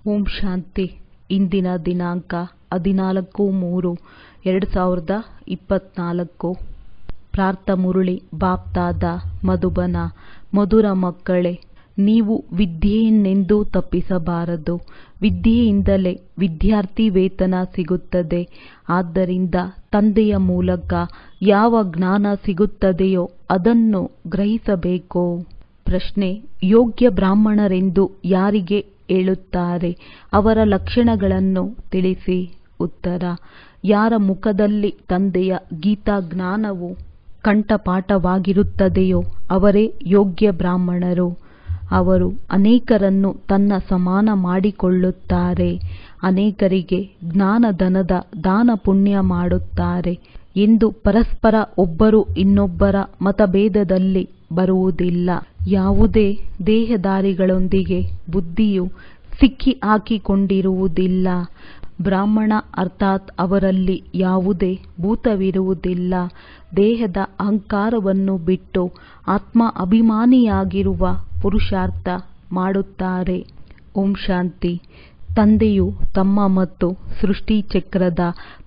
ಓಂ ಶಾಂತಿ. ಇಂದಿನ ದಿನಾಂಕ 14/3/2024. ಪ್ರಾರ್ಥ ಮುರಳಿ ಬಾಪ್ತಾದ ಮಧುಬನ. ಮಧುರ ಮಕ್ಕಳೇ, ನೀವು ವಿದ್ಯೆಯನ್ನೆಂದೂ ತಪ್ಪಿಸಬಾರದು. ವಿದ್ಯೆಯಿಂದಲೇ ವಿದ್ಯಾರ್ಥಿ ವೇತನ ಸಿಗುತ್ತದೆ. ಆದ್ದರಿಂದ ತಂದೆಯ ಮೂಲಕ ಯಾವ ಜ್ಞಾನ ಸಿಗುತ್ತದೆಯೋ ಅದನ್ನು ಗ್ರಹಿಸಬೇಕು. ಪ್ರಶ್ನೆ: ಯೋಗ್ಯ ಬ್ರಾಹ್ಮಣರೆಂದು ಯಾರಿಗೆ ಹೇಳುತ್ತಾರೆ? ಅವರ ಲಕ್ಷಣಗಳನ್ನು ತಿಳಿಸಿ. ಉತ್ತರ: ಯಾರ ಮುಖದಲ್ಲಿ ತಂದೆಯ ಗೀತಾ ಜ್ಞಾನವು ಕಂಠಪಾಠವಾಗಿರುತ್ತದೆಯೋ ಅವರೇ ಯೋಗ್ಯ ಬ್ರಾಹ್ಮಣರು. ಅವರು ಅನೇಕರನ್ನು ತನ್ನ ಸಮಾನ ಮಾಡಿಕೊಳ್ಳುತ್ತಾರೆ. ಅನೇಕರಿಗೆ ಜ್ಞಾನಧನದ ದಾನ ಪುಣ್ಯ ಮಾಡುತ್ತಾರೆ ಎಂದು ಪರಸ್ಪರ ಒಬ್ಬರು ಇನ್ನೊಬ್ಬರ ಮತಭೇದದಲ್ಲಿ ಬರುವುದಿಲ್ಲ. ಯಾವುದೇ ದೇಹಧಾರಿಗಳೊಂದಿಗೆ ಬುದ್ಧಿಯು ಸಿಕ್ಕಿ ಹಾಕಿಕೊಂಡಿರುವುದಿಲ್ಲ. ಬ್ರಾಹ್ಮಣ ಅರ್ಥಾತ್ ಅವರಲ್ಲಿ ಯಾವುದೇ ಭೂತವಿರುವುದಿಲ್ಲ. ದೇಹದ ಅಹಂಕಾರವನ್ನು ಬಿಟ್ಟು ಆತ್ಮ ಅಭಿಮಾನಿಯಾಗಿರುವ ಪುರುಷಾರ್ಥ ಮಾಡುತ್ತಾರೆ. ಓಂ ಶಾಂತಿ. ತಂದೆಯು ತಮ್ಮ ಮತ್ತು ಸೃಷ್ಟಿ ಚಕ್ರದ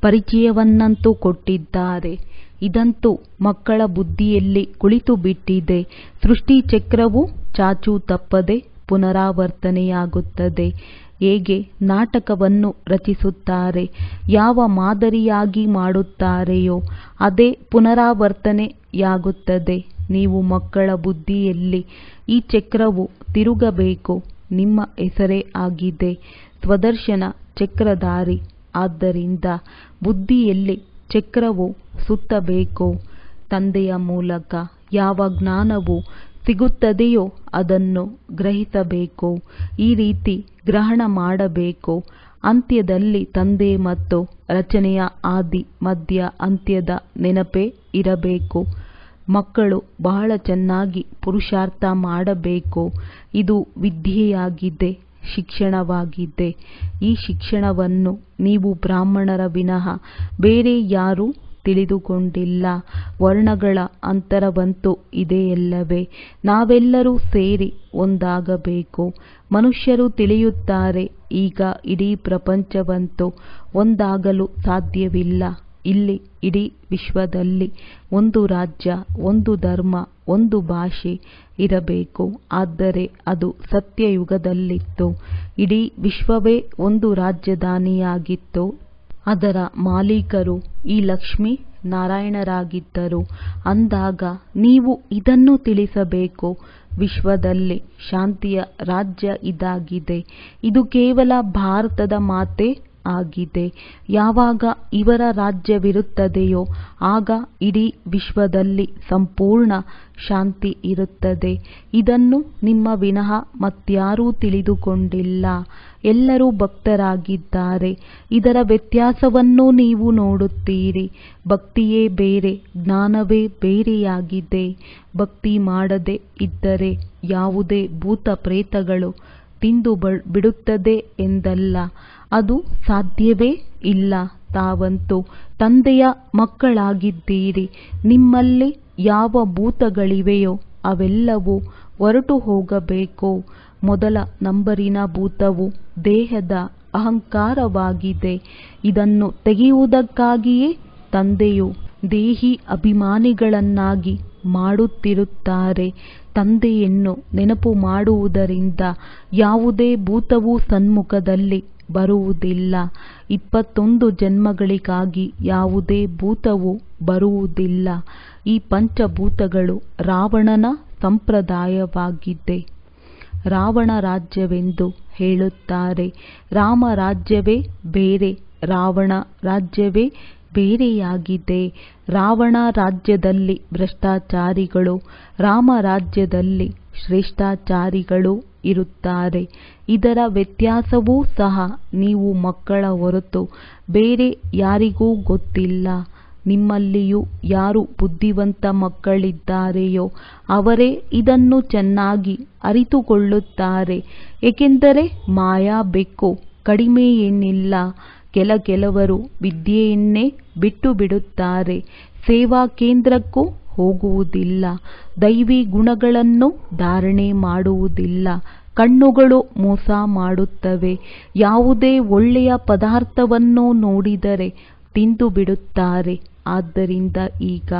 ಪರಿಚಯವನ್ನಂತೂ ಕೊಟ್ಟಿದ್ದಾರೆ. ಇದಂತೂ ಮಕ್ಕಳ ಬುದ್ಧಿಯಲ್ಲಿ ಕುಳಿತು ಬಿಟ್ಟಿದೆ. ಸೃಷ್ಟಿ ಚಕ್ರವು ಚಾಚೂ ತಪ್ಪದೆ ಪುನರಾವರ್ತನೆಯಾಗುತ್ತದೆ. ಹೇಗೆ ನಾಟಕವನ್ನು ರಚಿಸುತ್ತಾರೆ, ಯಾವ ಮಾದರಿಯಾಗಿ ಮಾಡುತ್ತಾರೆಯೋ ಅದೇ ಪುನರಾವರ್ತನೆಯಾಗುತ್ತದೆ. ನೀವು ಮಕ್ಕಳ ಬುದ್ಧಿಯಲ್ಲಿ ಈ ಚಕ್ರವು ತಿರುಗಬೇಕು. ನಿಮ್ಮ ಹೆಸರೇ ಆಗಿದೆ ಸ್ವದರ್ಶನ ಚಕ್ರಧಾರಿ. ಆದ್ದರಿಂದ ಬುದ್ಧಿಯಲ್ಲಿ ಚಕ್ರವು ಸುತ್ತಬೇಕು. ತಂದೆಯ ಮೂಲಕ ಯಾವ ಜ್ಞಾನವು ಸಿಗುತ್ತದೆಯೋ ಅದನ್ನು ಗ್ರಹಿಸಬೇಕು. ಈ ರೀತಿ ಗ್ರಹಣ ಮಾಡಬೇಕು. ಅಂತ್ಯದಲ್ಲಿ ತಂದೆ ಮತ್ತು ರಚನೆಯ ಆದಿ ಮಧ್ಯ ಅಂತ್ಯದ ನೆನಪೇ ಇರಬೇಕು. ಮಕ್ಕಳು ಬಹಳ ಚೆನ್ನಾಗಿ ಪುರುಷಾರ್ಥ ಮಾಡಬೇಕು. ಇದು ವಿದ್ಯೆಯಾಗಿದೆ, ಶಿಕ್ಷಣವಾಗಿದೆ. ಈ ಶಿಕ್ಷಣವನ್ನು ನೀವು ಬ್ರಾಹ್ಮಣರ ವಿನಃ ಬೇರೆ ಯಾರೂ ತಿಳಿದುಕೊಂಡಿಲ್ಲ. ವರ್ಣಗಳ ಅಂತರವಂತೂ ಇದೆಯಲ್ಲವೇ? ನಾವೆಲ್ಲರೂ ಸೇರಿ ಒಂದಾಗಬೇಕು. ಮನುಷ್ಯರು ತಿಳಿಯುತ್ತಾರೆ, ಈಗ ಇಡೀ ಪ್ರಪಂಚವಂತೂ ಒಂದಾಗಲು ಸಾಧ್ಯವಿಲ್ಲ. ಇಲ್ಲಿ ಇಡೀ ವಿಶ್ವದಲ್ಲಿ ಒಂದು ರಾಜ್ಯ, ಒಂದು ಧರ್ಮ, ಒಂದು ಭಾಷೆ ಇರಬೇಕು. ಆದರೆ ಅದು ಸತ್ಯಯುಗದಲ್ಲಿತ್ತು. ಇಡೀ ವಿಶ್ವವೇ ಒಂದು ರಾಜಧಾನಿಯಾಗಿತ್ತು. ಅದರ ಮಾಲೀಕರು ಈ ಲಕ್ಷ್ಮೀ ನಾರಾಯಣರಾಗಿದ್ದರು. ಅಂದಾಗ ನೀವು ಇದನ್ನು ತಿಳಿಸಬೇಕು. ವಿಶ್ವದಲ್ಲಿ ಶಾಂತಿಯ ರಾಜ್ಯ ಇದಾಗಿದೆ. ಇದು ಕೇವಲ ಭಾರತದ ಮಾತೇ ಆಗಿದೆ. ಯಾವಾಗ ಇವರ ರಾಜ್ಯವಿರುತ್ತದೆಯೋ ಆಗ ಇಡೀ ವಿಶ್ವದಲ್ಲಿ ಸಂಪೂರ್ಣ ಶಾಂತಿ ಇರುತ್ತದೆ. ಇದನ್ನು ನಿಮ್ಮ ವಿನಃ ಮತ್ಯಾರೂ ತಿಳಿದುಕೊಂಡಿಲ್ಲ. ಎಲ್ಲರೂ ಭಕ್ತರಾಗಿದ್ದಾರೆ. ಇದರ ವ್ಯತ್ಯಾಸವನ್ನು ನೀವು ನೋಡುತ್ತೀರಿ. ಭಕ್ತಿಯೇ ಬೇರೆ, ಜ್ಞಾನವೇ ಬೇರೆಯಾಗಿದೆ. ಭಕ್ತಿ ಮಾಡದೆ ಇದ್ದರೆ ಯಾವುದೇ ಭೂತ ಪ್ರೇತಗಳು ತಿಂದು ಬಿಡುತ್ತದೆ ಎಂದಲ್ಲ. ಅದು ಸಾಧ್ಯವೇ ಇಲ್ಲ. ತಾವಂತೂ ತಂದೆಯ ಮಕ್ಕಳಾಗಿದ್ದೀರಿ. ನಿಮ್ಮಲ್ಲಿ ಯಾವ ಭೂತಗಳಿವೆಯೋ ಅವೆಲ್ಲವೂ ಹೊರಟು ಹೋಗಬೇಕು. ಮೊದಲ ನಂಬರಿನ ಭೂತವು ದೇಹದ ಅಹಂಕಾರವಾಗಿದೆ. ಇದನ್ನು ತೆಗೆಯುವುದಕ್ಕಾಗಿಯೇ ತಂದೆಯು ದೇಹಿ ಅಭಿಮಾನಿಗಳನ್ನಾಗಿ ಮಾಡುತ್ತಿರುತ್ತಾರೆ. ತಂದೆಯನ್ನು ನೆನಪು ಮಾಡುವುದರಿಂದ ಯಾವುದೇ ಭೂತವೂ ಸನ್ಮುಖದಲ್ಲಿ ಬರುವುದಿಲ್ಲ. 21 ಜನ್ಮಗಳಿಗಾಗಿ ಯಾವುದೇ ಭೂತವೂ ಬರುವುದಿಲ್ಲ. ಈ ಪಂಚಭೂತಗಳು ರಾವಣನ ಸಂಪ್ರದಾಯವಾಗಿದೆ. ರಾವಣ ರಾಜ್ಯವೆಂದು ಹೇಳುತ್ತಾರೆ. ರಾಮ ರಾಜ್ಯವೇ ಬೇರೆ, ರಾವಣ ರಾಜ್ಯವೇ ಬೇರೆಯಾಗಿದೆ. ರಾವಣ ರಾಜ್ಯದಲ್ಲಿ ಭ್ರಷ್ಟಾಚಾರಿಗಳು, ರಾಮ ರಾಜ್ಯದಲ್ಲಿ ಶ್ರೇಷ್ಠಾಚಾರಿಗಳು ಇರುತ್ತಾರೆ. ಇದರ ವ್ಯತ್ಯಾಸವೂ ಸಹ ನೀವು ಮಕ್ಕಳ ಹೊರತು ಬೇರೆ ಯಾರಿಗೂ ಗೊತ್ತಿಲ್ಲ. ನಿಮ್ಮಲ್ಲಿಯೂ ಯಾರು ಬುದ್ಧಿವಂತ ಮಕ್ಕಳಿದ್ದಾರೆಯೋ ಅವರೇ ಇದನ್ನು ಚೆನ್ನಾಗಿ ಅರಿತುಕೊಳ್ಳುತ್ತಾರೆ. ಏಕೆಂದರೆ ಮಾಯಾ ಬೆಕ್ಕು ಕಡಿಮೆಯೇನಿಲ್ಲ. ಕೆಲವರು ವಿದ್ಯೆಯನ್ನೇ ಬಿಟ್ಟು ಬಿಡುತ್ತಾರೆ. ಸೇವಾ ಕೇಂದ್ರಕ್ಕೂ ಹೋಗುವುದಿಲ್ಲ. ದೈವಿ ಗುಣಗಳನ್ನು ಧಾರಣೆ ಮಾಡುವುದಿಲ್ಲ. ಕಣ್ಣುಗಳು ಮೋಸ ಮಾಡುತ್ತವೆ. ಯಾವುದೇ ಒಳ್ಳೆಯ ಪದಾರ್ಥವನ್ನು ನೋಡಿದರೆ ತಿಂದು ಬಿಡುತ್ತಾರೆ. ಆದ್ದರಿಂದ ಈಗ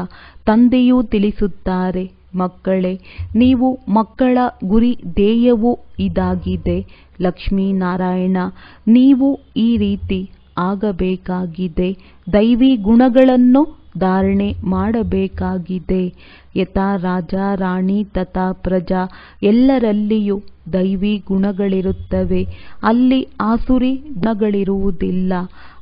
ತಂದೆಯು ತಿಳಿಸುತ್ತಾರೆ, ಮಕ್ಕಳೇ, ನೀವು ಮಕ್ಕಳ ಗುರಿ ಧ್ಯೇಯವೂ ಇದಾಗಿದೆ. ಲಕ್ಷ್ಮೀನಾರಾಯಣ, ನೀವು ಈ ರೀತಿ ಆಗಬೇಕಾಗಿದೆ. ದೈವಿ ಗುಣಗಳನ್ನು ಧಾರಣೆ ಮಾಡಬೇಕಾಗಿದೆ. ಯಥಾ ರಾಜ ರಾಣಿ ತಥಾ ಪ್ರಜಾ, ಎಲ್ಲರಲ್ಲಿಯೂ ದೈವಿ ಗುಣಗಳಿರುತ್ತವೆ. ಅಲ್ಲಿ ಆಸುರಿ ಗುಣಗಳಿರುವುದಿಲ್ಲ.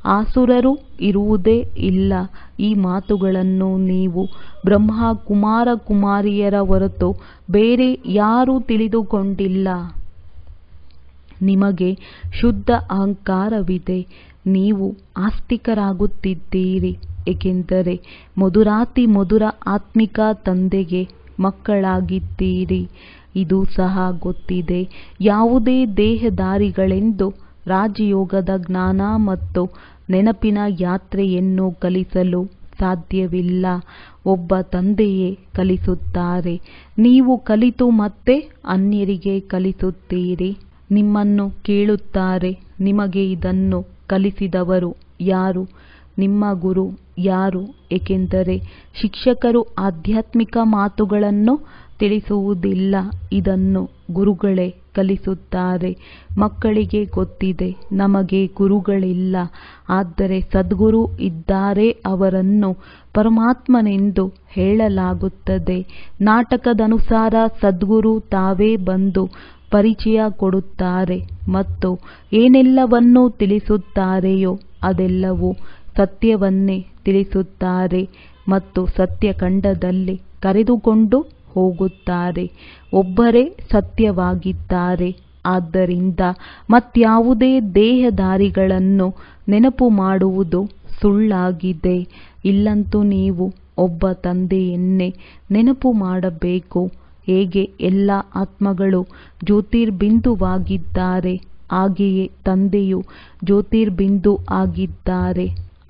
ಆಸುರರು ಇರುವುದೇ ಇಲ್ಲ. ಈ ಮಾತುಗಳನ್ನು ನೀವು ಬ್ರಹ್ಮ ಕುಮಾರ ಕುಮಾರಿಯರ ಹೊರತು ಬೇರೆ ಯಾರೂ ತಿಳಿದುಕೊಂಡಿಲ್ಲ. ನಿಮಗೆ ಶುದ್ಧ ಅಹಂಕಾರವಿದೆ. ನೀವು ಆಸ್ತಿಕರಾಗುತ್ತಿದ್ದೀರಿ, ಏಕೆಂದರೆ ಮಧುರಾತಿ ಮಧುರ ಆತ್ಮಿಕ ತಂದೆಗೆ ಮಕ್ಕಳಾಗಿದ್ದೀರಿ. ಇದು ಸಹ ಗೊತ್ತಿದೆ. ಯಾವುದೇ ದೇಹಧಾರಿಗಳೆಂದು ರಾಜಯೋಗದ ಜ್ಞಾನ ಮತ್ತು ನೆನಪಿನ ಯಾತ್ರೆಯನ್ನು ಕಲಿಸಲು ಸಾಧ್ಯವಿಲ್ಲ. ಒಬ್ಬ ತಂದೆಯೇ ಕಲಿಸುತ್ತಾರೆ. ನೀವು ಕಲಿತು ಮತ್ತೆ ಅನ್ಯರಿಗೆ ಕಲಿಸುತ್ತೀರಿ. ನಿಮ್ಮನ್ನು ಕೇಳುತ್ತಾರೆ, ನಿಮಗೆ ಇದನ್ನು ಕಲಿಸಿದವರು ಯಾರು? ನಿಮ್ಮ ಗುರು ಯಾರು? ಏಕೆಂದರೆ ಶಿಕ್ಷಕರು ಆಧ್ಯಾತ್ಮಿಕ ಮಾತುಗಳನ್ನು ತಿಳಿಸುವುದಿಲ್ಲ. ಇದನ್ನು ಗುರುಗಳೇ ಕಲಿಸುತ್ತಾರೆ. ಮಕ್ಕಳಿಗೆ ಗೊತ್ತಿದೆ, ನಮಗೆ ಗುರುಗಳಿಲ್ಲ, ಆದರೆ ಸದ್ಗುರು ಇದ್ದಾರೆ. ಅವರನ್ನು ಪರಮಾತ್ಮನೆಂದು ಹೇಳಲಾಗುತ್ತದೆ. ನಾಟಕದನುಸಾರ ಸದ್ಗುರು ತಾವೇ ಬಂದು ಪರಿಚಯ ಕೊಡುತ್ತಾರೆ ಮತ್ತು ಏನೆಲ್ಲವನ್ನು ತಿಳಿಸುತ್ತಾರೆಯೋ ಅದೆಲ್ಲವೂ ಸತ್ಯವನ್ನೇ ತಿಳಿಸುತ್ತಾರೆ ಮತ್ತು ಸತ್ಯಖಂಡದಲ್ಲಿ ಕರೆದುಕೊಂಡು ಹೋಗುತ್ತಾರೆ. ಒಬ್ಬರೇ ಸತ್ಯವಾಗಿದ್ದಾರೆ. ಆದ್ದರಿಂದ ಮತ್ಯಾವುದೇ ದೇಹಧಾರಿಗಳನ್ನು ನೆನಪು ಮಾಡುವುದು ಸುಳ್ಳಾಗಿದೆ. ಇಲ್ಲಂತೂ ನೀವು ಒಬ್ಬ ತಂದೆಯನ್ನೇ ನೆನಪು ಮಾಡಬೇಕು. ಹೇಗೆ ಎಲ್ಲ ಆತ್ಮಗಳು ಜ್ಯೋತಿರ್ಬಿಂದುವಾಗಿದ್ದಾರೆ, ಹಾಗೆಯೇ ತಂದೆಯು ಜ್ಯೋತಿರ್ಬಿಂದು ಆಗಿದ್ದಾರೆ.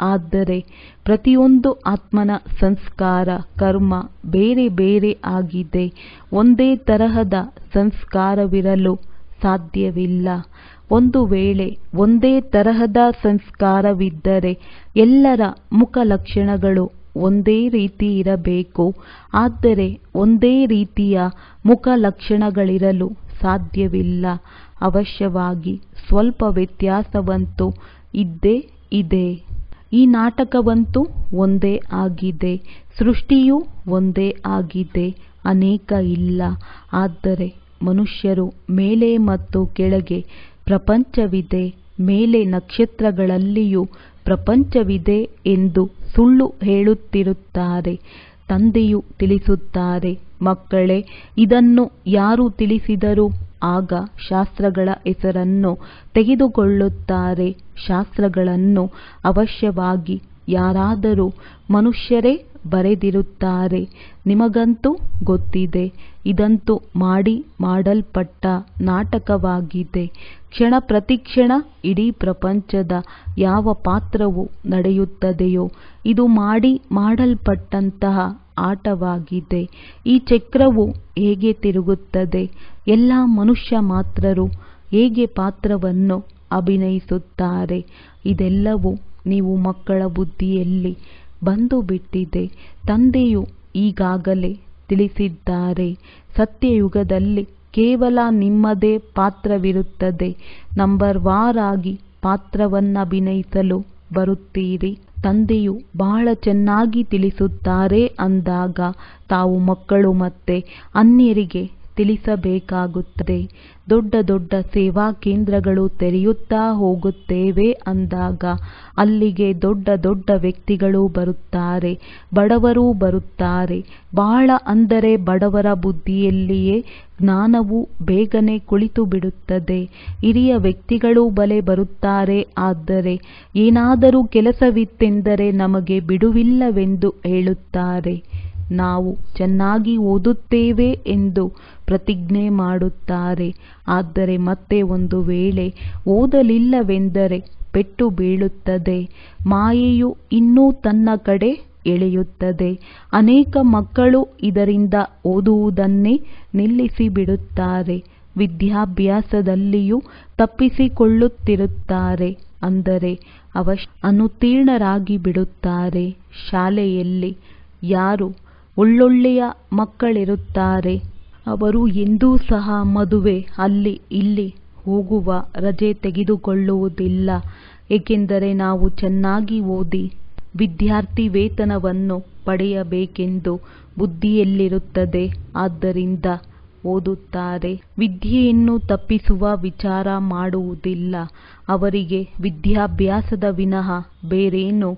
ಆದರೆ ಪ್ರತಿಯೊಂದು ಆತ್ಮನ ಸಂಸ್ಕಾರ ಕರ್ಮ ಬೇರೆ ಬೇರೆ ಆಗಿದೆ. ಒಂದೇ ತರಹದ ಸಂಸ್ಕಾರವಿರಲು ಸಾಧ್ಯವಿಲ್ಲ. ಒಂದು ವೇಳೆ ಒಂದೇ ತರಹದ ಸಂಸ್ಕಾರವಿದ್ದರೆ ಎಲ್ಲರ ಮುಖ ಲಕ್ಷಣಗಳು ಒಂದೇ ರೀತಿ ಇರಬೇಕು. ಆದರೆ ಒಂದೇ ರೀತಿಯ ಮುಖ ಲಕ್ಷಣಗಳಿರಲು ಸಾಧ್ಯವಿಲ್ಲ. ಅವಶ್ಯವಾಗಿ ಸ್ವಲ್ಪ ವ್ಯತ್ಯಾಸವಂತೂ ಇದ್ದೇ ಇದೆ. ಈ ನಾಟಕವಂತೂ ಒಂದೇ ಆಗಿದೆ. ಸೃಷ್ಟಿಯೂ ಒಂದೇ ಆಗಿದೆ. ಅನೇಕ ಇಲ್ಲ. ಆದರೆ ಮನುಷ್ಯರು ಮೇಲೆ ಮತ್ತು ಕೆಳಗೆ ಪ್ರಪಂಚವಿದೆ, ಮೇಲೆ ನಕ್ಷತ್ರಗಳಲ್ಲಿಯೂ ಪ್ರಪಂಚವಿದೆ ಎಂದು ಸುಳ್ಳು ಹೇಳುತ್ತಿರುತ್ತಾರೆ. ತಂದೆಯು ತಿಳಿಸುತ್ತಾರೆ, ಮಕ್ಕಳೇ, ಇದನ್ನು ಯಾರು ತಿಳಿಸಿದರು? ಆಗ ಶಾಸ್ತ್ರಗಳ ಹೆಸರನ್ನು ತೆಗೆದುಕೊಳ್ಳುತ್ತಾರೆ. ಶಾಸ್ತ್ರಗಳನ್ನು ಅವಶ್ಯವಾಗಿ ಯಾರಾದರೂ ಮನುಷ್ಯರೇ ಬರೆದಿರುತ್ತಾರೆ. ನಿಮಗಂತೂ ಗೊತ್ತಿದೆ, ಇದಂತೂ ಮಾಡಲ್ಪಟ್ಟ ನಾಟಕವಾಗಿದೆ. ಕ್ಷಣ ಪ್ರತಿಕ್ಷಣ ಇಡೀ ಪ್ರಪಂಚದ ಯಾವ ಪಾತ್ರವು ನಡೆಯುತ್ತದೆಯೋ ಇದು ಮಾಡಲ್ಪಟ್ಟಂತಹ ಆಟವಾಗಿದೆ. ಈ ಚಕ್ರವು ಹೇಗೆ ತಿರುಗುತ್ತದೆ? ಎಲ್ಲ ಮನುಷ್ಯ ಮಾತ್ರರು ಹೇಗೆ ಪಾತ್ರವನ್ನು ಅಭಿನಯಿಸುತ್ತಾರೆ? ಇದೆಲ್ಲವೂ ನೀವು ಮಕ್ಕಳ ಬುದ್ಧಿಯಲ್ಲಿ ಬಂದು ಬಿಟ್ಟಿದೆ. ತಂದೆಯು ಈಗಾಗಲೇ ತಿಳಿಸಿದ್ದಾರೆ. ಸತ್ಯಯುಗದಲ್ಲಿ ಕೇವಲ ನಿಮ್ಮದೇ ಪಾತ್ರವಿರುತ್ತದೆ. ನಂಬರ್ ವಾರಾಗಿ ಪಾತ್ರವನ್ನಭಿನಯಿಸಲು ಬರುತ್ತೀರಿ. ತಂದೆಯು ಬಹಳ ಚೆನ್ನಾಗಿ ತಿಳಿಸುತ್ತಾರೆ ಅಂದಾಗ ತಾವು ಮಕ್ಕಳು ಮತ್ತೆ ಅನ್ಯರಿಗೆ ತಿಳಿಸಬೇಕಾಗುತ್ತದೆ. ದೊಡ್ಡ ದೊಡ್ಡ ಸೇವಾ ಕೇಂದ್ರಗಳು ತೆರೆಯುತ್ತಾ ಹೋಗುತ್ತೇವೆ ಅಂದಾಗ ಅಲ್ಲಿಗೆ ದೊಡ್ಡ ದೊಡ್ಡ ವ್ಯಕ್ತಿಗಳು ಬರುತ್ತಾರೆ, ಬಡವರು ಬರುತ್ತಾರೆ. ಬಹಳ ಅಂದರೆ ಬಡವರ ಬುದ್ಧಿಯಲ್ಲಿಯೇ ಜ್ಞಾನವು ಬೇಗನೆ ಕುಳಿತು ಬಿಡುತ್ತದೆ. ಹಿರಿಯ ವ್ಯಕ್ತಿಗಳು ಬಲೆ ಬರುತ್ತಾರೆ. ಆದರೆ ಏನಾದರೂ ಕೆಲಸವಿತ್ತೆಂದರೆ ನಮಗೆ ಬಿಡುವಿಲ್ಲವೆಂದು ಹೇಳುತ್ತಾರೆ. ನಾವು ಚೆನ್ನಾಗಿ ಓದುತ್ತೇವೆ ಎಂದು ಪ್ರತಿಜ್ಞೆ ಮಾಡುತ್ತಾರೆ. ಆದರೆ ಮತ್ತೆ ಒಂದು ವೇಳೆ ಓದಲಿಲ್ಲವೆಂದರೆ ಪೆಟ್ಟು ಬೀಳುತ್ತದೆ. ಮಾಯೆಯು ಇನ್ನೂ ತನ್ನ ಕಡೆ ಎಳೆಯುತ್ತದೆ. ಅನೇಕ ಮಕ್ಕಳು ಇದರಿಂದ ಓದುವುದನ್ನೇ ನಿಲ್ಲಿಸಿಬಿಡುತ್ತಾರೆ. ವಿದ್ಯಾಭ್ಯಾಸದಲ್ಲಿಯೂ ತಪ್ಪಿಸಿಕೊಳ್ಳುತ್ತಿರುತ್ತಾರೆ. ಅಂದರೆ ಅನುತ್ತೀರ್ಣರಾಗಿ ಬಿಡುತ್ತಾರೆ. ಶಾಲೆಯಲ್ಲಿ ಯಾರು ಒಳ್ಳೊಳ್ಳೆಯ ಮಕ್ಕಳಿರುತ್ತಾರೆ ಅವರು ಎಂದೂ ಸಹ ಮದುವೆ ಅಲ್ಲಿ ಇಲ್ಲಿ ಹೋಗುವ ರಜೆ ತೆಗೆದುಕೊಳ್ಳುವುದಿಲ್ಲ. ಏಕೆಂದರೆ ನಾವು ಚೆನ್ನಾಗಿ ಓದಿ ವಿದ್ಯಾರ್ಥಿ ವೇತನವನ್ನು ಪಡೆಯಬೇಕೆಂದು ಬುದ್ಧಿಯಲ್ಲಿರುತ್ತದೆ. ಆದ್ದರಿಂದ ಓದುತ್ತಾರೆ. ವಿದ್ಯೆಯನ್ನು ತಪ್ಪಿಸುವ ವಿಚಾರ ಮಾಡುವುದಿಲ್ಲ. ಅವರಿಗೆ ವಿದ್ಯಾಭ್ಯಾಸದ ವಿನಃ ಬೇರೇನೂ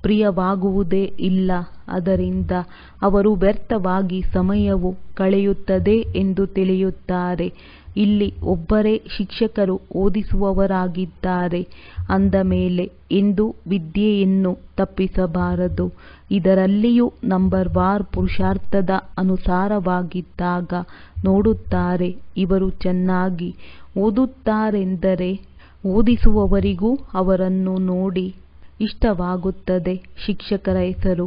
ಪ್ರಿಯವಾಗುವುದೇ ಇಲ್ಲ. ಅದರಿಂದ ಅವರು ವ್ಯರ್ಥವಾಗಿ ಸಮಯವು ಕಳೆಯುತ್ತದೆ ಎಂದು ತಿಳಿಯುತ್ತಾರೆ. ಇಲ್ಲಿ ಒಬ್ಬರೇ ಶಿಕ್ಷಕರು ಓದಿಸುವವರಾಗಿದ್ದಾರೆ ಅಂದ ಮೇಲೆ ಎಂದೂ ವಿದ್ಯೆಯನ್ನು ತಪ್ಪಿಸಬಾರದು. ಇದರಲ್ಲಿಯೂ ನಂಬರ್ವಾರ್ ಪುರುಷಾರ್ಥದ ಅನುಸಾರವಾಗಿದ್ದಾಗ ನೋಡುತ್ತಾರೆ. ಇವರು ಚೆನ್ನಾಗಿ ಓದುತ್ತಾರೆಂದರೆ ಓದಿಸುವವರಿಗೂ ಅವರನ್ನು ನೋಡಿ ಇಷ್ಟವಾಗುತ್ತದೆ. ಶಿಕ್ಷಕರ ಹೆಸರು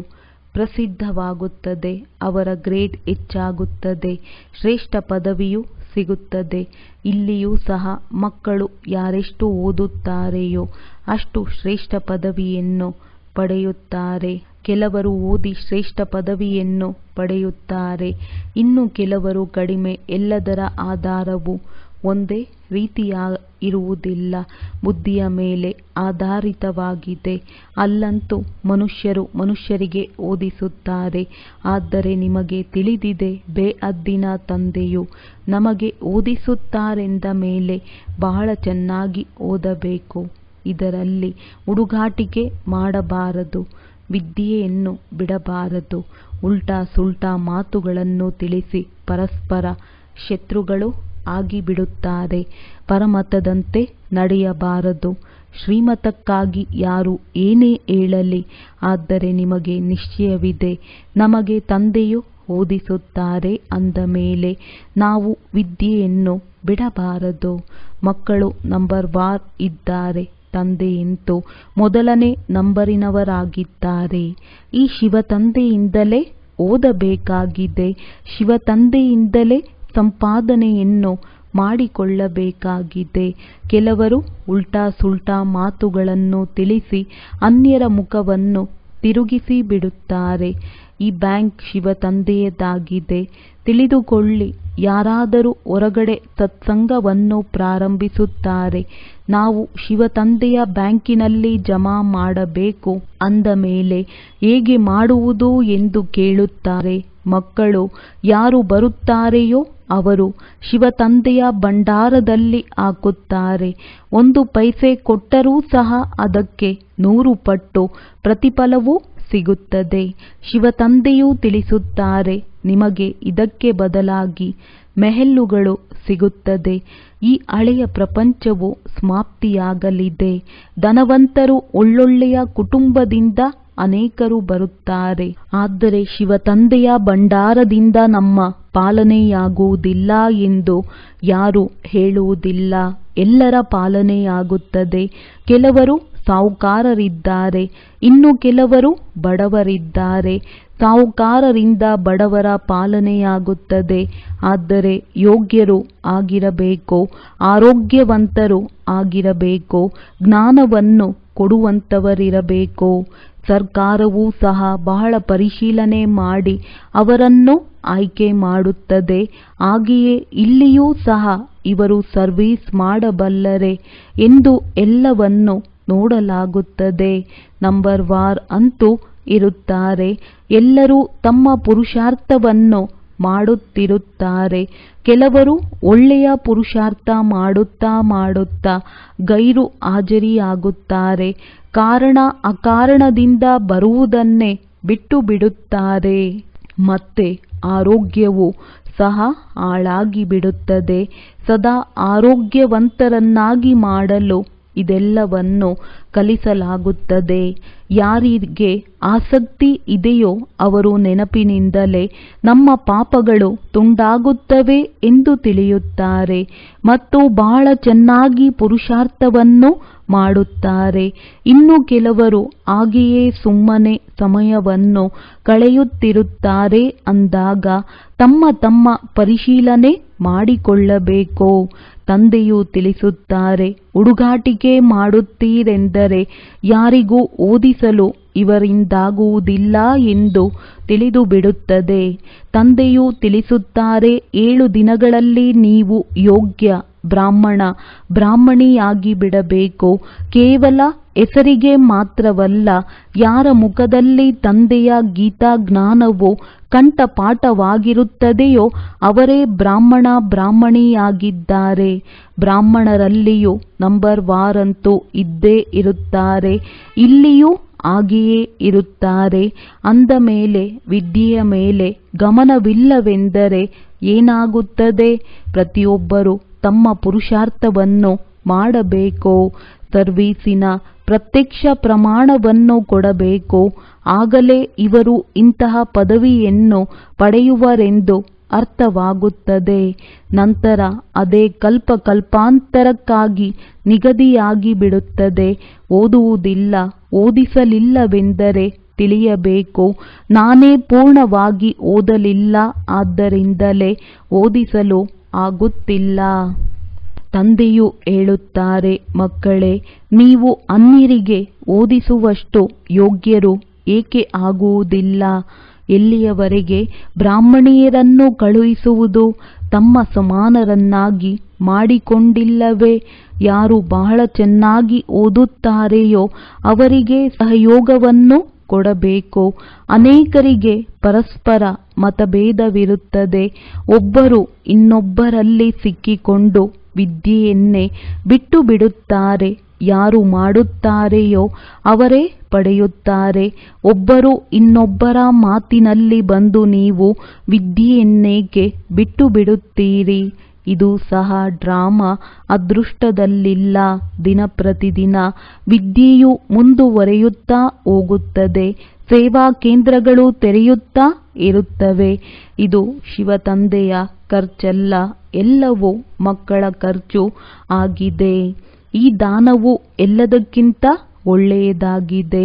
ಪ್ರಸಿದ್ಧವಾಗುತ್ತದೆ. ಅವರ ಗ್ರೇಡ್ ಹೆಚ್ಚಾಗುತ್ತದೆ. ಶ್ರೇಷ್ಠ ಪದವಿಯೂ ಸಿಗುತ್ತದೆ. ಇಲ್ಲಿಯೂ ಸಹ ಮಕ್ಕಳು ಯಾರೆಷ್ಟು ಓದುತ್ತಾರೆಯೋ ಅಷ್ಟು ಶ್ರೇಷ್ಠ ಪದವಿಯನ್ನು ಪಡೆಯುತ್ತಾರೆ. ಕೆಲವರು ಓದಿ ಶ್ರೇಷ್ಠ ಪದವಿಯನ್ನು ಪಡೆಯುತ್ತಾರೆ, ಇನ್ನು ಕೆಲವರು ಕಡಿಮೆ. ಎಲ್ಲದರ ಆಧಾರವು ಒಂದೇ ರೀತಿಯಿರುವುದಿಲ್ಲ, ಬುದ್ಧಿಯ ಮೇಲೆ ಆಧಾರಿತವಾಗಿದೆ. ಅಲ್ಲಂತೂ ಮನುಷ್ಯರು ಮನುಷ್ಯರಿಗೆ ಓದಿಸುತ್ತಾರೆ. ಆದರೆ ನಿಮಗೆ ತಿಳಿದಿದೆ, ಬೇಅದ್ದಿನ ತಂದೆಯು ನಮಗೆ ಓದಿಸುತ್ತಾರೆಂದ ಮೇಲೆ ಬಹಳ ಚೆನ್ನಾಗಿ ಓದಬೇಕು. ಇದರಲ್ಲಿ ಹುಡುಗಾಟಿಕೆ ಮಾಡಬಾರದು, ವಿದ್ಯೆಯನ್ನು ಬಿಡಬಾರದು. ಉಲ್ಟಾ ಸುಲ್ಟಾ ಮಾತುಗಳನ್ನು ತಿಳಿಸಿ ಪರಸ್ಪರ ಶತ್ರುಗಳು ಆಗಿಬಿಡುತ್ತಾರೆ. ಪರಮತದಂತೆ ನಡೆಯಬಾರದು. ಶ್ರೀಮತಕ್ಕಾಗಿ ಯಾರು ಏನೇ ಹೇಳಲಿ, ಆದರೆ ನಿಮಗೆ ನಿಶ್ಚಯವಿದೆ, ನಮಗೆ ತಂದೆಯು ಓದಿಸುತ್ತಾರೆ ಅಂದ ಮೇಲೆ ನಾವು ವಿದ್ಯೆಯನ್ನು ಬಿಡಬಾರದು. ಮಕ್ಕಳು ನಂಬರ್ವಾರ್ ಇದ್ದಾರೆ. ತಂದೆಯಂತೂ ಮೊದಲನೇ ನಂಬರಿನವರಾಗಿದ್ದಾರೆ. ಈ ಶಿವತಂದೆಯಿಂದಲೇ ಓದಬೇಕಾಗಿದೆ. ಶಿವತಂದೆಯಿಂದಲೇ ಸಂಪಾದನೆಯನ್ನು ಮಾಡಿಕೊಳ್ಳಬೇಕಾಗಿದೆ. ಕೆಲವರು ಉಲ್ಟಾ ಸುಲ್ಟಾ ಮಾತುಗಳನ್ನು ತಿಳಿಸಿ ಅನ್ಯರ ಮುಖವನ್ನು ತಿರುಗಿಸಿ ಬಿಡುತ್ತಾರೆ. ಈ ಬ್ಯಾಂಕ್ ಶಿವತಂದೆಯದಾಗಿದೆ, ತಿಳಿದುಕೊಳ್ಳಿ. ಯಾರಾದರೂ ಹೊರಗಡೆ ಸತ್ಸಂಗವನ್ನು ಪ್ರಾರಂಭಿಸುತ್ತಾರೆ, ನಾವು ಶಿವತಂದೆಯ ಬ್ಯಾಂಕಿನಲ್ಲಿ ಜಮಾ ಮಾಡಬೇಕು ಅಂದ ಮೇಲೆ ಹೇಗೆ ಮಾಡುವುದು ಎಂದು ಕೇಳುತ್ತಾರೆ. ಮಕ್ಕಳು ಯಾರು ಬರುತ್ತಾರೆಯೋ ಅವರು ಶಿವತಂದೆಯ ಭಂಡಾರದಲ್ಲಿ ಹಾಕುತ್ತಾರೆ. 1 ಪೈಸೆ ಕೊಟ್ಟರೂ ಸಹ ಅದಕ್ಕೆ 100 ಪಟ್ಟು ಪ್ರತಿಫಲವೂ ಸಿಗುತ್ತದೆ. ಶಿವತಂದೆಯೂ ತಿಳಿಸುತ್ತಾರೆ, ನಿಮಗೆ ಇದಕ್ಕೆ ಬದಲಾಗಿ ಮೆಹಲ್ಲುಗಳು ಸಿಗುತ್ತದೆ. ಈ ಹಳೆಯ ಪ್ರಪಂಚವು ಸಮಾಪ್ತಿಯಾಗಲಿದೆ. ಧನವಂತರು ಒಳ್ಳೊಳ್ಳೆಯ ಕುಟುಂಬದಿಂದ ಅನೇಕರು ಬರುತ್ತಾರೆ. ಆದರೆ ಶಿವತಂದೆಯ ಭಂಡಾರದಿಂದ ನಮ್ಮ ಪಾಲನೆಯಾಗುವುದಿಲ್ಲ ಎಂದು ಯಾರೂ ಹೇಳುವುದಿಲ್ಲ. ಎಲ್ಲರ ಪಾಲನೆಯಾಗುತ್ತದೆ. ಕೆಲವರು ಸಾಹುಕಾರರಿದ್ದಾರೆ, ಇನ್ನು ಕೆಲವರು ಬಡವರಿದ್ದಾರೆ. ಸಾಹುಕಾರರಿಂದ ಬಡವರ ಪಾಲನೆಯಾಗುತ್ತದೆ. ಆದರೆ ಯೋಗ್ಯರು ಆಗಿರಬೇಕು, ಆರೋಗ್ಯವಂತರು ಆಗಿರಬೇಕು, ಜ್ಞಾನವನ್ನು ಕೊಡುವಂತವರಿರಬೇಕು. ಸರ್ಕಾರವೂ ಸಹ ಬಹಳ ಪರಿಶೀಲನೆ ಮಾಡಿ ಅವರನ್ನು ಆಯ್ಕೆ ಮಾಡುತ್ತದೆ. ಹಾಗೆಯೇ ಇಲ್ಲಿಯೂ ಸಹ ಇವರು ಸರ್ವೀಸ್ ಮಾಡಬಲ್ಲರೆ ಎಂದು ಎಲ್ಲವನ್ನು ನೋಡಲಾಗುತ್ತದೆ. ನಂಬರ್ವಾರ್ ಅಂತೂ ಇರುತ್ತಾರೆ. ಎಲ್ಲರೂ ತಮ್ಮ ಪುರುಷಾರ್ಥವನ್ನು ಮಾಡುತ್ತಿರುತ್ತಾರೆ. ಕೆಲವರು ಒಳ್ಳೆಯ ಪುರುಷಾರ್ಥ ಮಾಡುತ್ತಾ ಗೈರು ಹಾಜರಿಯಾಗುತ್ತಾರೆ. ಕಾರಣ ಅಕಾರಣದಿಂದ ಬರುವುದನ್ನೇ ಬಿಟ್ಟು ಬಿಡುತ್ತಾರೆ. ಮತ್ತೆ ಆರೋಗ್ಯವು ಸಹ ಹಾಳಾಗಿ ಬಿಡುತ್ತದೆ. ಸದಾ ಆರೋಗ್ಯವಂತರನ್ನಾಗಿ ಮಾಡಲು ಇದೆಲ್ಲವನ್ನು ಕಲಿಸಲಾಗುತ್ತದೆ. ಯಾರಿಗೆ ಆಸಕ್ತಿ ಇದೆಯೋ ಅವರು ನೆನಪಿನಿಂದಲೇ ನಮ್ಮ ಪಾಪಗಳು ತುಂಡಾಗುತ್ತವೆ ಎಂದು ತಿಳಿಯುತ್ತಾರೆ ಮತ್ತು ಬಹಳ ಚೆನ್ನಾಗಿ ಪುರುಷಾರ್ಥವನ್ನು ಮಾಡುತ್ತಾರೆ. ಇನ್ನು ಕೆಲವರು ಹಾಗೆಯೇ ಸುಮ್ಮನೆ ಸಮಯವನ್ನು ಕಳೆಯುತ್ತಿರುತ್ತಾರೆ ಅಂದಾಗ ತಮ್ಮ ತಮ್ಮ ಪರಿಶೀಲನೆ ಮಾಡಿಕೊಳ್ಳಬೇಕು. ತಂದೆಯು ತಿಳಿಸುತ್ತಾರೆ, ಹುಡುಗಾಟಿಕೆ ಮಾಡುತ್ತೀರೆಂದರೆ ಯಾರಿಗೂ ಓದಿಸಲು ಇವರಿಂದಾಗುವುದಿಲ್ಲ ಎಂದು ತಿಳಿದು ಬಿಡುತ್ತದೆ. ತಂದೆಯು ತಿಳಿಸುತ್ತಾರೆ, 7 ದಿನಗಳಲ್ಲಿ ನೀವು ಯೋಗ್ಯ ಬ್ರಾಹ್ಮಣಿಯಾಗಿ ಬಿಡಬೇಕು. ಕೇವಲ ಹೆಸರಿಗೆ ಮಾತ್ರವಲ್ಲ, ಯಾರ ಮುಖದಲ್ಲಿ ತಂದೆಯ ಗೀತಾ ಜ್ಞಾನವು ಕಂಠಪಾಠವಾಗಿರುತ್ತದೆಯೋ ಅವರೇ ಬ್ರಾಹ್ಮಣಿಯಾಗಿದ್ದಾರೆ. ಬ್ರಾಹ್ಮಣರಲ್ಲಿಯೂ ನಂಬರ್ ವಾರಂತೂ ಇದ್ದೇ ಇರುತ್ತಾರೆ, ಇಲ್ಲಿಯೂ ಹಾಗೆಯೇ ಇರುತ್ತಾರೆ. ಅಂದ ಮೇಲೆ ವಿದ್ಯೆಯ ಮೇಲೆ ಗಮನವಿಲ್ಲವೆಂದರೆ ಏನಾಗುತ್ತದೆ? ಪ್ರತಿಯೊಬ್ಬರೂ ತಮ್ಮ ಪುರುಷಾರ್ಥವನ್ನು ಮಾಡಬೇಕು. ಸರ್ವೀಸಿನ ಪ್ರತ್ಯಕ್ಷ ಪ್ರಮಾಣವನ್ನು ಕೊಡಬೇಕು. ಆಗಲೇ ಇವರು ಇಂತಹ ಪದವಿಯನ್ನು ಪಡೆಯುವರೆಂದು ಅರ್ಥವಾಗುತ್ತದೆ. ನಂತರ ಅದೇ ಕಲ್ಪಾಂತರಕ್ಕಾಗಿ ನಿಗದಿಯಾಗಿ ಬಿಡುತ್ತದೆ. ಓದುವುದಿಲ್ಲ, ಓದಿಸಲಿಲ್ಲವೆಂದರೆ ತಿಳಿಯಬೇಕು, ನಾನೇ ಪೂರ್ಣವಾಗಿ ಓದಲಿಲ್ಲ, ಆದ್ದರಿಂದಲೇ ಓದಿಸಲು ಆಗುತ್ತಿಲ್ಲ. ತಂದೆಯು ಹೇಳುತ್ತಾರೆ, ಮಕ್ಕಳೇ, ನೀವು ಅನ್ಯರಿಗೆ ಓದಿಸುವಷ್ಟು ಯೋಗ್ಯರು ಏಕೆ ಆಗುವುದಿಲ್ಲ? ಎಲ್ಲಿಯವರೆಗೆ ಬ್ರಾಹ್ಮಣಿಯರನ್ನು ಕಳುಹಿಸುವುದು? ತಮ್ಮ ಸಮಾನರನ್ನಾಗಿ ಮಾಡಿಕೊಂಡಿಲ್ಲವೇ? ಯಾರು ಬಹಳ ಚೆನ್ನಾಗಿ ಓದುತ್ತಾರೆಯೋ ಅವರಿಗೆ ಸಹಯೋಗವನ್ನು ಕೊಡಬೇಕು. ಅನೇಕರಿಗೆ ಪರಸ್ಪರ ಮತಭೇದವಿರುತ್ತದೆ. ಒಬ್ಬರು ಇನ್ನೊಬ್ಬರಲ್ಲಿ ಸಿಕ್ಕಿಕೊಂಡು ವಿದ್ಯೆಯನ್ನೇ ಬಿಟ್ಟು ಬಿಡುತ್ತಾರೆ. ಯಾರು ಮಾಡುತ್ತಾರೆಯೋ ಅವರೇ ಪಡೆಯುತ್ತಾರೆ. ಒಬ್ಬರು ಇನ್ನೊಬ್ಬರ ಮಾತಿನಲ್ಲಿ ಬಂದು ನೀವು ವಿದ್ಯೆಯನ್ನೇಕೆ ಬಿಟ್ಟು ಬಿಡುತ್ತೀರಿ? ಇದು ಸಹ ಡ್ರಾಮಾ. ಅದೃಷ್ಟದಲ್ಲಿಲ್ಲ. ದಿನಪ್ರತಿದಿನ ವಿದ್ಯೆಯು ಮುಂದುವರಿಯುತ್ತಾ ಹೋಗುತ್ತದೆ. ಸೇವಾ ಕೇಂದ್ರಗಳು ತೆರೆಯುತ್ತಾ ಇರುತ್ತವೆ. ಇದು ಶಿವತಂದೆಯ ಖರ್ಚಲ್ಲ, ಎಲ್ಲವೂ ಮಕ್ಕಳ ಖರ್ಚು ಆಗಿದೆ. ಈ ದಾನವು ಎಲ್ಲದಕ್ಕಿಂತ ಒಳ್ಳೆಯದಾಗಿದೆ.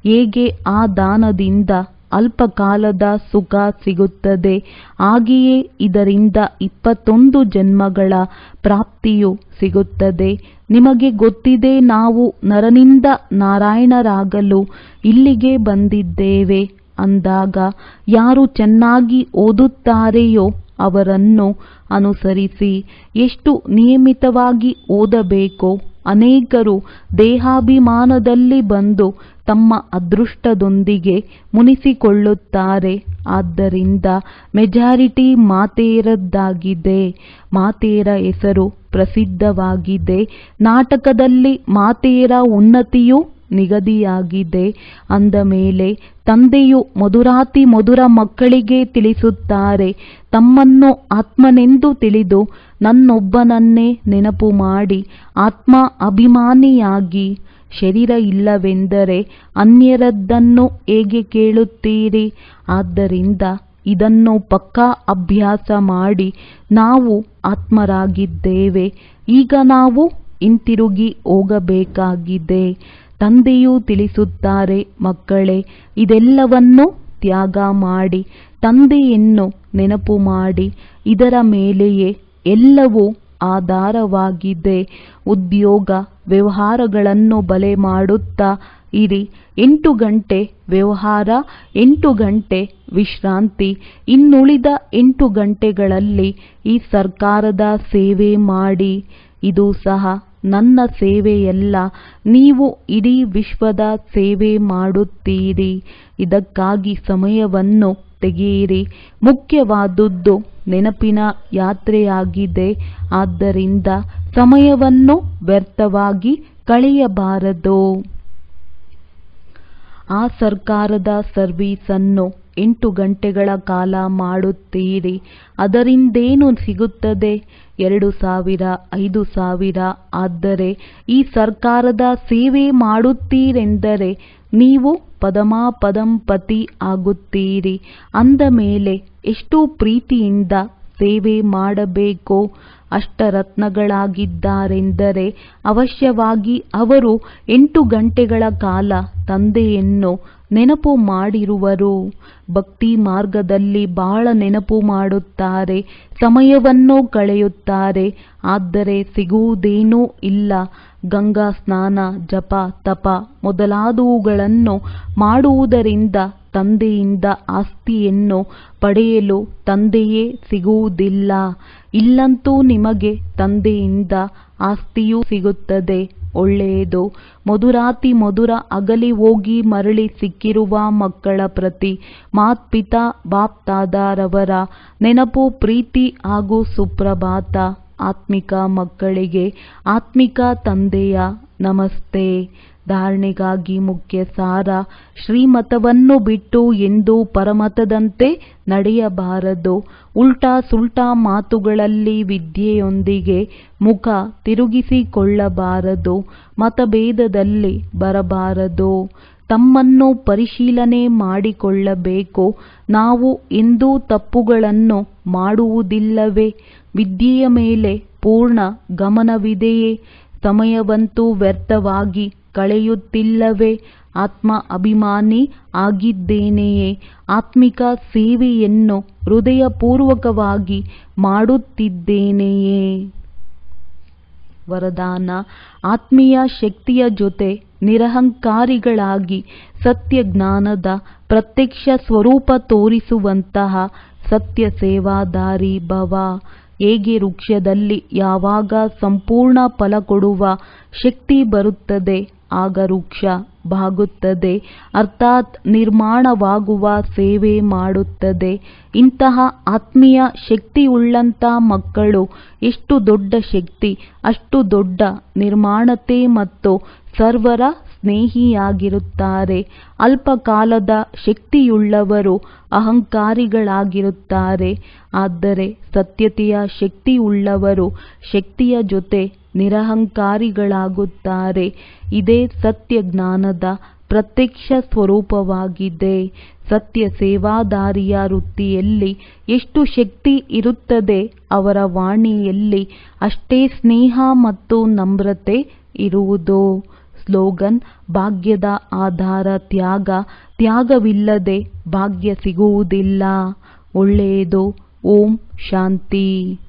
ಹೇಗೆ ಆ ದಾನದಿಂದ ಅಲ್ಪಕಾಲದ ಸುಖ ಸಿಗುತ್ತದೆ, ಹಾಗೆಯೇ ಇದರಿಂದ 21 ಜನ್ಮಗಳ ಪ್ರಾಪ್ತಿಯು ಸಿಗುತ್ತದೆ. ನಿಮಗೆ ಗೊತ್ತಿದೆ, ನಾವು ನರನಿಂದ ನಾರಾಯಣರಾಗಲು ಇಲ್ಲಿಗೆ ಬಂದಿದ್ದೇವೆ ಅಂದಾಗ ಯಾರು ಚೆನ್ನಾಗಿ ಓದುತ್ತಾರೆಯೋ ಅವರನ್ನು ಅನುಸರಿಸಿ. ಎಷ್ಟು ನಿಯಮಿತವಾಗಿ ಓದಬೇಕು? ಅನೇಕರು ದೇಹಾಭಿಮಾನದಲ್ಲಿ ಬಂದು ತಮ್ಮ ಅದೃಷ್ಟದೊಂದಿಗೆ ಮುನಿಸಿಕೊಳ್ಳುತ್ತಾರೆ. ಆದ್ದರಿಂದ ಮೆಜಾರಿಟಿ ಮಾತೆಯರದ್ದಾಗಿದೆ. ಮಾತೆಯರ ಹೆಸರು ಪ್ರಸಿದ್ಧವಾಗಿದೆ. ನಾಟಕದಲ್ಲಿ ಮಾತೆಯರ ಉನ್ನತಿಯು ನಿಗದಿಯಾಗಿದೆ. ಅಂದ ಮೇಲೆ ತಂದೆಯು ಮಧುರಾತಿ ಮಧುರ ಮಕ್ಕಳಿಗೆ ತಿಳಿಸುತ್ತಾರೆ, ತಮ್ಮನ್ನು ಆತ್ಮನೆಂದು ತಿಳಿದು ನನ್ನೊಬ್ಬನನ್ನೇ ನೆನಪು ಮಾಡಿ ಆತ್ಮ ಅಭಿಮಾನಿಯಾಗಿ. ಶರೀರ ಇಲ್ಲವೆಂದರೆ ಅನ್ಯರದ್ದನ್ನು ಹೇಗೆ ಕೇಳುತ್ತೀರಿ? ಆದ್ದರಿಂದ ಇದನ್ನು ಪಕ್ಕಾ ಅಭ್ಯಾಸ ಮಾಡಿ. ನಾವು ಆತ್ಮರಾಗಿದ್ದೇವೆ, ಈಗ ನಾವು ಹಿಂತಿರುಗಿ ಹೋಗಬೇಕಾಗಿದೆ. ತಂದೆಯು ತಿಳಿಸುತ್ತಾರೆ, ಮಕ್ಕಳೇ, ಇದೆಲ್ಲವನ್ನು ತ್ಯಾಗ ಮಾಡಿ ತಂದೆಯನ್ನು ನೆನಪು ಮಾಡಿ. ಇದರ ಮೇಲೆಯೇ ಎಲ್ಲವೂ ಆಧಾರವಾಗಿದೆ. ಉದ್ಯೋಗ ವ್ಯವಹಾರಗಳನ್ನು ಬಲೆ ಮಾಡುತ್ತಾ ಇರಿ. 8 ಗಂಟೆ ವ್ಯವಹಾರ, 8 ಗಂಟೆ ವಿಶ್ರಾಂತಿ. ಇನ್ನುಳಿದ 8 ಗಂಟೆಗಳಲ್ಲಿ ಈ ಸರ್ಕಾರದ ಸೇವೆ ಮಾಡಿ. ಇದು ಸಹ ನನ್ನ ಸೇವೆಯಲ್ಲ, ನೀವು ಇಡೀ ವಿಶ್ವದ ಸೇವೆ ಮಾಡುತ್ತೀರಿ. ಇದಕ್ಕಾಗಿ ಸಮಯವನ್ನು ತೆಗೆಯಿರಿ. ಮುಖ್ಯವಾದುದು ನೆನಪಿನ ಯಾತ್ರೆಯಾಗಿದೆ. ಆದ್ದರಿಂದ ಸಮಯವನ್ನು ವ್ಯರ್ಥವಾಗಿ ಕಳೆಯಬಾರದು. ಆ ಸರ್ಕಾರದ ಸರ್ವೀಸನ್ನು 8 ಗಂಟೆಗಳ ಕಾಲ ಮಾಡುತ್ತೀರಿ. ಅದರಿಂದೇನು ಸಿಗುತ್ತದೆ? 2000, 5000. ಆದರೆ ಈ ಸರ್ಕಾರದ ಸೇವೆ ಮಾಡುತ್ತೀರೆಂದರೆ ನೀವು ಪದಮಾಪದಂಪತಿ ಆಗುತ್ತೀರಿ. ಅಂದ ಮೇಲೆ ಎಷ್ಟು ಪ್ರೀತಿಯಿಂದ ಸೇವೆ ಮಾಡಬೇಕೋ? ಅಷ್ಟರತ್ನಗಳಾಗಿದ್ದಾರೆಂದರೆ ಅವಶ್ಯವಾಗಿ ಅವರು 8 ಗಂಟೆಗಳ ಕಾಲ ತಂದೆಯನ್ನು ನೆನಪು ಮಾಡಿರುವರು. ಭಕ್ತಿ ಮಾರ್ಗದಲ್ಲಿ ಬಹಳ ನೆನಪು ಮಾಡುತ್ತಾರೆ, ಸಮಯವನ್ನು ಕಳೆಯುತ್ತಾರೆ. ಆದರೆ ಸಿಗುವುದೇನೂ ಇಲ್ಲ. ಗಂಗಾ ಸ್ನಾನ, ಜಪ, ತಪ ಮೊದಲಾದವುಗಳನ್ನು ಮಾಡುವುದರಿಂದ ತಂದೆಯಿಂದ ಆಸ್ತಿಯನ್ನು ಪಡೆಯಲು ತಂದೆಯೇ ಸಿಗುವುದಿಲ್ಲ. ಇಲ್ಲಂತೂ ನಿಮಗೆ ತಂದೆಯಿಂದ ಆಸ್ತಿಯೂ ಸಿಗುತ್ತದೆ. ಒಳ್ಳೆಯದು. ಮಧುರಾತಿ ಮಧುರ ಅಗಲಿ ಹೋಗಿ ಮರಳಿ ಸಿಕ್ಕಿರುವ ಮಕ್ಕಳ ಪ್ರತಿ ಮಾತ್ಪಿತಾ ಬಾಪ್ ತಾದಾರವರ ನೆನಪು, ಪ್ರೀತಿ ಹಾಗೂ ಸುಪ್ರಭಾತ. ಆತ್ಮಿಕ ಮಕ್ಕಳಿಗೆ ಆತ್ಮಿಕ ತಂದೆಯ ನಮಸ್ತೆ. ಧಾರಣೆಗಾಗಿ ಮುಖ್ಯ ಸಾರ: ಶ್ರೀಮತವನ್ನು ಬಿಟ್ಟು ಎಂದೂ ಪರಮತದಂತೆ ನಡೆಯಬಾರದು. ಉಲ್ಟಾ ಸುಲ್ಟಾ ಮಾತುಗಳಲ್ಲಿ ವಿದ್ಯೆಯೊಂದಿಗೆ ಮುಖ ತಿರುಗಿಸಿಕೊಳ್ಳಬಾರದು. ಮತಭೇದದಲ್ಲಿ ಬರಬಾರದು. ತಮ್ಮನ್ನು ಪರಿಶೀಲನೆ ಮಾಡಿಕೊಳ್ಳಬೇಕು. ನಾವು ಎಂದೂ ತಪ್ಪುಗಳನ್ನು ಮಾಡುವುದಿಲ್ಲವೇ? ವಿದ್ಯೆಯ ಮೇಲೆ ಪೂರ್ಣ ಗಮನವಿದೆಯೇ? ಸಮಯವಂತೂ ವ್ಯರ್ಥವಾಗಿ ಕಳೆಯುತ್ತಿಲ್ಲವೇ? ಆತ್ಮ ಅಭಿಮಾನಿ ಆಗಿದ್ದೇನೆಯೇ? ಆತ್ಮಿಕ ಸೇವೆಯನ್ನು ಹೃದಯಪೂರ್ವಕವಾಗಿ ಮಾಡುತ್ತಿದ್ದೇನೆಯೇ? ವರದಾನ: ಆತ್ಮೀಯ ಶಕ್ತಿಯ ಜೊತೆ ನಿರಹಂಕಾರಿಗಳಾಗಿ ಸತ್ಯ ಜ್ಞಾನದ ಪ್ರತ್ಯಕ್ಷ ಸ್ವರೂಪ ತೋರಿಸುವಂತಹ ಸತ್ಯ ಸೇವಾದಾರಿ ಭವ. ಹೇಗೆ ವೃಕ್ಷದಲ್ಲಿ ಯಾವಾಗ ಸಂಪೂರ್ಣ ಫಲ ಕೊಡುವ ಶಕ್ತಿ ಬರುತ್ತದೆ ಆಗ ವೃಕ್ಷ ಬಾಗುತ್ತದೆ, ಅರ್ಥಾತ್ ನಿರ್ಮಾಣವಾಗುವ ಸೇವೆ ಮಾಡುತ್ತದೆ. ಇಂತಹ ಆತ್ಮೀಯ ಶಕ್ತಿಯುಳ್ಳಂಥ ಮಕ್ಕಳು ಎಷ್ಟು ದೊಡ್ಡ ಶಕ್ತಿ, ಅಷ್ಟು ದೊಡ್ಡ ನಿರ್ಮಾಣತೆ ಮತ್ತು ಸರ್ವರ ಸ್ನೇಹಿಯಾಗಿರುತ್ತಾರೆ. ಅಲ್ಪ ಕಾಲದ ಶಕ್ತಿಯುಳ್ಳವರು ಅಹಂಕಾರಿಗಳಾಗಿರುತ್ತಾರೆ. ಆದರೆ ಸತ್ಯತೆಯ ಶಕ್ತಿಯುಳ್ಳವರು ಶಕ್ತಿಯ ಜೊತೆ ನಿರಹಂಕಾರಿಗಳಾಗುತ್ತಾರೆ. ಇದೇ ಸತ್ಯ ಜ್ಞಾನದ ಪ್ರತ್ಯಕ್ಷ ಸ್ವರೂಪವಾಗಿದೆ. ಸತ್ಯ ಸೇವಾದಾರಿಯ ವೃತ್ತಿಯಲ್ಲಿ ಎಷ್ಟು ಶಕ್ತಿ ಇರುತ್ತದೆ, ಅವರ ವಾಣಿಯಲ್ಲಿ ಅಷ್ಟೇ ಸ್ನೇಹ ಮತ್ತು ನಮ್ರತೆ ಇರುವುದು. ಸ್ಲೋಗನ್: ಭಾಗ್ಯದ ಆಧಾರ ತ್ಯಾಗ. ತ್ಯಾಗವಿಲ್ಲದೆ ಭಾಗ್ಯ ಸಿಗುವುದಿಲ್ಲ. ಒಳ್ಳೆಯದು. ಓಂ ಶಾಂತಿ.